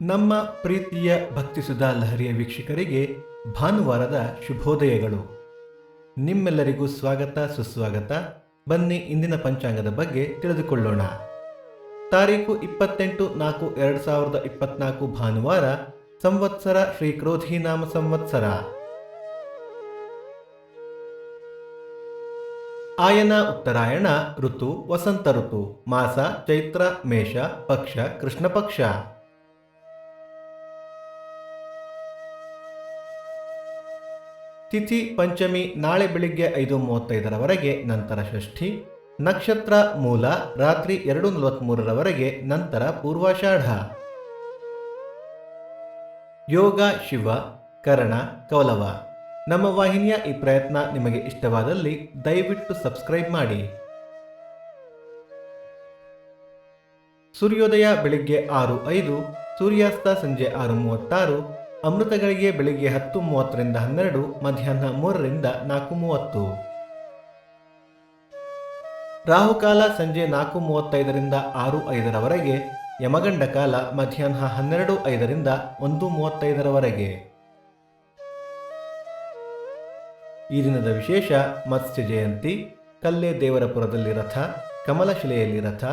ನಮ್ಮ ಪ್ರೀತಿಯ ಭಕ್ತಿಸುಧಾ ಲಹರಿಯ ವೀಕ್ಷಕರಿಗೆ ಭಾನುವಾರದ ಶುಭೋದಯಗಳು. ನಿಮ್ಮೆಲ್ಲರಿಗೂ ಸ್ವಾಗತ ಸುಸ್ವಾಗತ. ಬನ್ನಿ ಇಂದಿನ ಪಂಚಾಂಗದ ಬಗ್ಗೆ ತಿಳಿದುಕೊಳ್ಳೋಣ. ತಾರೀಕು 28/4/2024 ಭಾನುವಾರ, ಸಂವತ್ಸರ ಶ್ರೀ ಕ್ರೋಧಿ ನಾಮ ಸಂವತ್ಸರ. ಆಯನ ಉತ್ತರಾಯಣ, ಋತು ವಸಂತ ಋತು, ಮಾಸ ಚೈತ್ರ ಮೇಷ, ಪಕ್ಷ ಕೃಷ್ಣ ಪಕ್ಷ. ತಿಥಿ ಪಂಚಮಿ ನಾಳೆ ಬೆಳಿಗ್ಗೆ 5:35 ನಂತರ ಷಷ್ಠಿ. ನಕ್ಷತ್ರ ಮೂಲ ರಾತ್ರಿ 2:43 ನಂತರ ಪೂರ್ವಾಷಾಢ. ಯೋಗ ಶಿವ, ಕರ್ಣ, ಕೌಲವ. ನಮ್ಮ ವಾಹಿನಿಯ ಈ ಪ್ರಯತ್ನ ನಿಮಗೆ ಇಷ್ಟವಾದಲ್ಲಿ ದಯವಿಟ್ಟು ಸಬ್ಸ್ಕ್ರೈಬ್ ಮಾಡಿ. ಸೂರ್ಯೋದಯ ಬೆಳಿಗ್ಗೆ 6:05, ಸೂರ್ಯಾಸ್ತ ಸಂಜೆ 6:36, ಅಮೃತಗಳಿಗೆ ಬೆಳಿಗ್ಗೆ 10:30 12, ಮಧ್ಯಾಹ್ನ 3 4:30. ರಾಹುಕಾಲ ಸಂಜೆ 4:35 6:05, ಯಮಗಂಡ ಕಾಲ ಮಧ್ಯಾಹ್ನ 12:05 1:35. ಈ ದಿನದ ವಿಶೇಷ: ಮತ್ಸ್ಯ ಜಯಂತಿ, ಕಲ್ಲೆ ದೇವರಪುರದಲ್ಲಿ ರಥ, ಕಮಲಶಿಲೆಯಲ್ಲಿ ರಥ,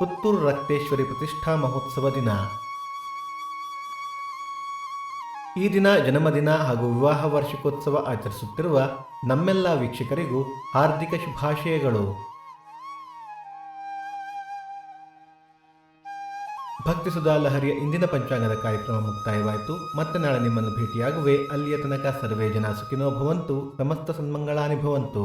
ಪುತ್ತೂರು ರಕ್ತೇಶ್ವರಿ ಪ್ರತಿಷ್ಠಾ ಮಹೋತ್ಸವ ದಿನ. ಈ ದಿನ ಜನ್ಮದಿನ ಹಾಗೂ ವಿವಾಹ ವಾರ್ಷಿಕೋತ್ಸವ ಆಚರಿಸುತ್ತಿರುವ ನಮ್ಮೆಲ್ಲ ವೀಕ್ಷಕರಿಗೂ ಹಾರ್ದಿಕ ಶುಭಾಶಯಗಳು. ಭಕ್ತಿಸುಧಾ ಲಹರಿಯ ಇಂದಿನ ಪಂಚಾಂಗದ ಕಾರ್ಯಕ್ರಮ ಮುಕ್ತಾಯವಾಯಿತು. ಮತ್ತೆ ನಾಳೆ ನಿಮ್ಮನ್ನು ಭೇಟಿಯಾಗುವೆ. ಅಲ್ಲಿಯ ತನಕ ಸರ್ವೇ ಜನ ಸುಖಿನೋ ಭವಂತು, ಸಮಸ್ತ ಸನ್ಮಂಗಳಾನಿ ಭವಂತು.